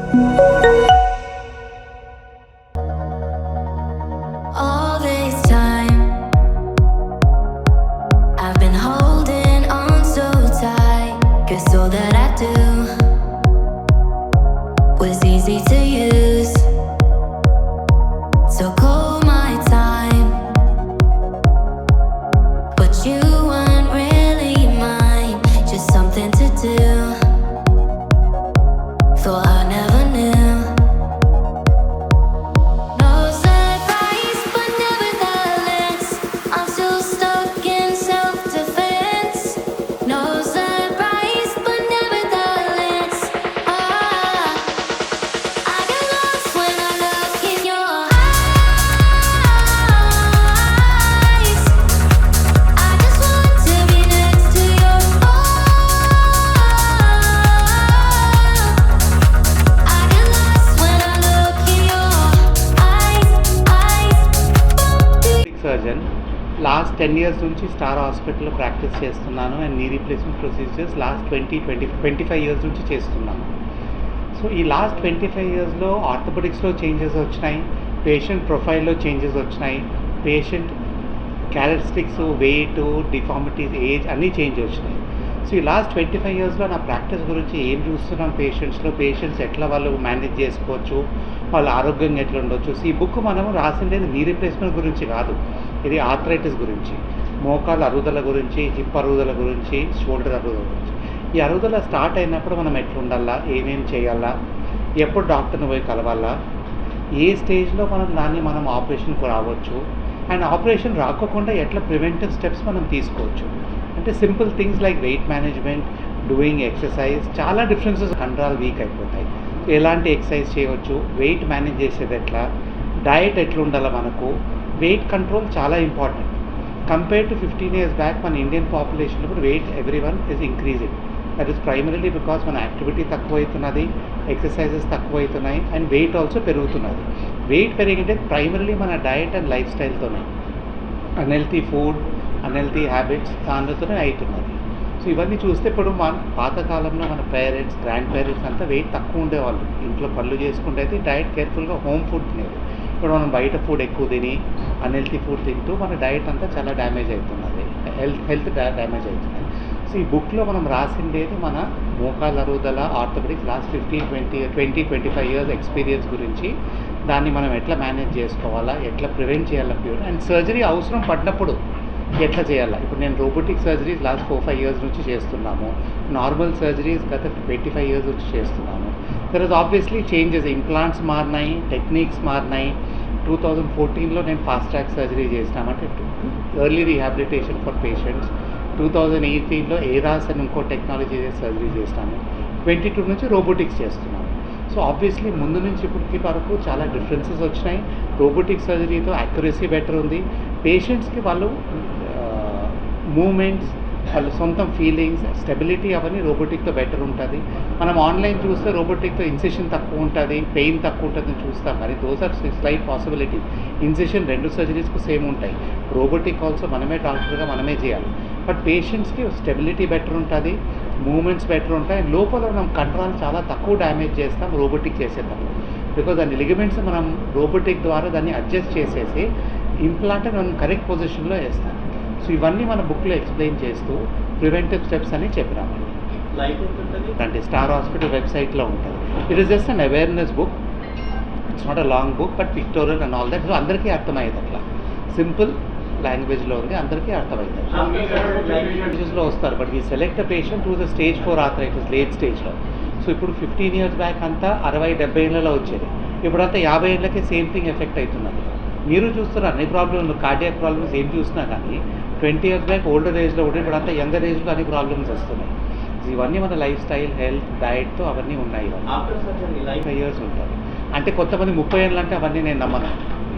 All this time, I've been holding on so tight, 'cause all that I do was easy to use. So call my time, but you weren't really mine, just something to do. Thought I never knew. No surprise, but nevertheless, I'm still stuck in self-defense. No surprise, but nevertheless, I get lost when I look in your eyes. I just want to be next to your I get lost when I look in your eyes. Surgeon last 10 years నుంచి star హాస్పిటల్లో practice చేస్తున్నాను and knee replacement procedures last 25 years నుంచి చేస్తున్నాను. So ఈ లాస్ట్ 25 ఇయర్స్లో ఆర్థోపెడిక్స్లో changes వచ్చినాయి, పేషెంట్ ప్రొఫైల్లో చేంజెస్ వచ్చినాయి, patient characteristics, weight, deformities, age అన్నీ చేంజ్ వచ్చినాయి. సో ఈ లాస్ట్ 25 ఇయర్స్లో నా ప్రాక్టీస్ గురించి ఏం చూస్తున్నాం, పేషెంట్స్ ఎట్లా వాళ్ళు మేనేజ్ చేసుకోవచ్చు, వాళ్ళ ఆరోగ్యంగా ఎట్లా ఉండొచ్చు. సో ఈ బుక్ మనము రాసిండేది నీ రీప్లేస్మెంట్ గురించి కాదు, ఇది ఆర్థరైటిస్ గురించి, మోకాళ్ళ అరుగుదల గురించి, హిప్ అరుగుదల గురించి, షోల్డర్ అరుగుదల గురించి. ఈ అరుగుదల స్టార్ట్ అయినప్పుడు మనం ఎట్లా ఉండాలా, ఏమేం చేయాలా, ఎప్పుడు డాక్టర్ని పోయి కలవాలా, ఏ స్టేజ్లో మనం ఆపరేషన్కు రావచ్చు, అండ్ ఆపరేషన్ రాకోకుండా ఎట్లా ప్రివెంటివ్ స్టెప్స్ మనం తీసుకోవచ్చు. అంటే simple things like weight management, doing exercise, చాలా డిఫరెన్సెస్. కండరాలు వీక్ అయిపోతాయి, ఎలాంటి ఎక్సర్సైజ్ చేయవచ్చు, వెయిట్ మేనేజ్ చేసేది ఎట్లా, డయట్ ఎట్లా ఉండాలి, మనకు వెయిట్ కంట్రోల్ చాలా important. Compare to 15 years back మన ఇండియన్ పాపులేషన్లో కూడా weight everyone is increasing. That is primarily because మన యాక్టివిటీ తక్కువ అవుతున్నది, ఎక్సర్సైజెస్ తక్కువ అవుతున్నాయి, అండ్ వెయిట్ ఆల్సో పెరుగుతున్నది. వెయిట్ పెరిగింటే ప్రైమరీలీ మన డయట్ అండ్ లైఫ్ స్టైల్తోనే, అన్హెల్తీ ఫుడ్, అన్హెల్తీ హ్యాబిట్స్ దానితోనే అవుతున్నది. సో ఇవన్నీ చూస్తే ఇప్పుడు మన పాతకాలంలో మన పేరెంట్స్, గ్రాండ్ పేరెంట్స్ అంతా వెయిట్ తక్కువ ఉండేవాళ్ళు, ఇంట్లో పనులు చేసుకుంటే అయితే డయట్ కేర్ఫుల్గా హోమ్ ఫుడ్ తినేది. ఇప్పుడు మనం బయట ఫుడ్ ఎక్కువ తిని అన్హెల్తీ ఫుడ్ తింటూ మన డయట్ అంతా చాలా డ్యామేజ్ అవుతున్నది, హెల్త్ డ్యామేజ్ అవుతున్నది. సో ఈ బుక్లో మనం రాసిండేది మన మోకాళ్ళ అరుగుదల, ఆర్థోపెడిక్స్ లాస్ట్ 25 years ఎక్స్పీరియన్స్ గురించి, దాన్ని మనం ఎట్లా మేనేజ్ చేసుకోవాలా, ఎట్లా ప్రివెంట్ చేయాలా ప్యూర్, అండ్ సర్జరీ అవసరం పడినప్పుడు ఎట్లా చేయాలా. ఇప్పుడు నేను రోబోటిక్ సర్జరీస్ లాస్ట్ 4-5 years నుంచి చేస్తున్నాము, నార్మల్ సర్జరీస్ గత 25 years నుంచి చేస్తున్నాము. తర్వాత ఆబ్వియస్లీ చేంజెస్, ఇంప్లాంట్స్ మారినాయి, టెక్నిక్స్ మారినాయి. 2014లో నేను ఫాస్ట్ ట్రాక్ సర్జరీ చేసినామంటే ఎర్లీ రీహాబిలిటేషన్ ఫర్ పేషెంట్స్. 2018లో ఏరాస్ అని ఇంకో టెక్నాలజీ సర్జరీ చేసినాను. 22 నుంచి రోబోటిక్స్ చేస్తున్నాను. సో ఆబ్వియస్లీ ముందు నుంచి ఇప్పటికి వరకు చాలా డిఫరెన్సెస్ వచ్చినాయి. రోబోటిక్ సర్జరీతో యాక్యురసీ బెటర్ ఉంది, పేషెంట్స్కి వాళ్ళు మూమెంట్స్, వాళ్ళ సొంతం ఫీలింగ్స్, స్టెబిలిటీ అవన్నీ రోబోటిక్తో బెటర్ ఉంటుంది. మనం ఆన్లైన్ చూస్తే రోబోటిక్తో ఇన్సెషన్ తక్కువ ఉంటుంది, పెయిన్ తక్కువ ఉంటుందని చూస్తాం, కానీ those are slight possibility. Incision 2 సర్జరీస్కు సేమ్ ఉంటాయి, రోబోటిక్ ఆల్సో మనమే డాక్టర్గా మనమే చేయాలి. బట్ పేషెంట్స్కి స్టెబిలిటీ బెటర్ ఉంటుంది, మూమెంట్స్ బెటర్ ఉంటాయి, లోపల మనం కండరాలు చాలా తక్కువ డ్యామేజ్ చేస్తాం రోబోటిక్ చేసేటప్పుడు. బికాజ్ దాని లిగమెంట్స్ మనం రోబోటిక్ ద్వారా దాన్ని అడ్జస్ట్ చేసేసి ఇంప్లాంట్ మనం కరెక్ట్ పొజిషన్లో వేస్తాం. సో ఇవన్నీ మన బుక్లో ఎక్స్ప్లెయిన్ చేస్తూ ప్రివెంటివ్ స్టెప్స్ అని చెప్పినామండి. అంటే స్టార్ హాస్పిటల్ వెబ్సైట్లో ఉంటుంది. It is just an awareness book, it's not a long book, but pictorial and all that. So అందరికీ అర్థమయ్యేది, అట్లా సింపుల్ లాంగ్వేజ్లో ఉంది, అందరికీ అర్థమవుతుంది. లాంగ్వేజెస్లో వస్తారు, but we select a patient to the stage 4 arthritis, late స్టేజ్లో. సో ఇప్పుడు 15 years బ్యాక్ అంతా 60-70 ఏళ్ళలో వచ్చేది, ఇప్పుడంతా 50 ఏళ్ళకే సేమ్ థింగ్ ఎఫెక్ట్ అవుతున్నది. మీరు చూస్తున్నారు అన్ని ప్రాబ్లమ్లు, కార్డియాక్ ప్రాబ్లమ్స్ ఏం చూసినా కానీ 20 years బ్యాక్ ఓల్డర్ ఏజ్లో ఉంటే ఇప్పుడంతా యంగర్ ఏజ్లో అన్ని ప్రాబ్లమ్స్ వస్తున్నాయి. ఇవన్నీ మన లైఫ్ స్టైల్, హెల్త్, డయట్తో అవన్నీ ఉన్నాయి. 5 years ఉంటారు అంటే కొంతమంది 30 ఏళ్ళు అంటే అవన్నీ నేను నమ్మను.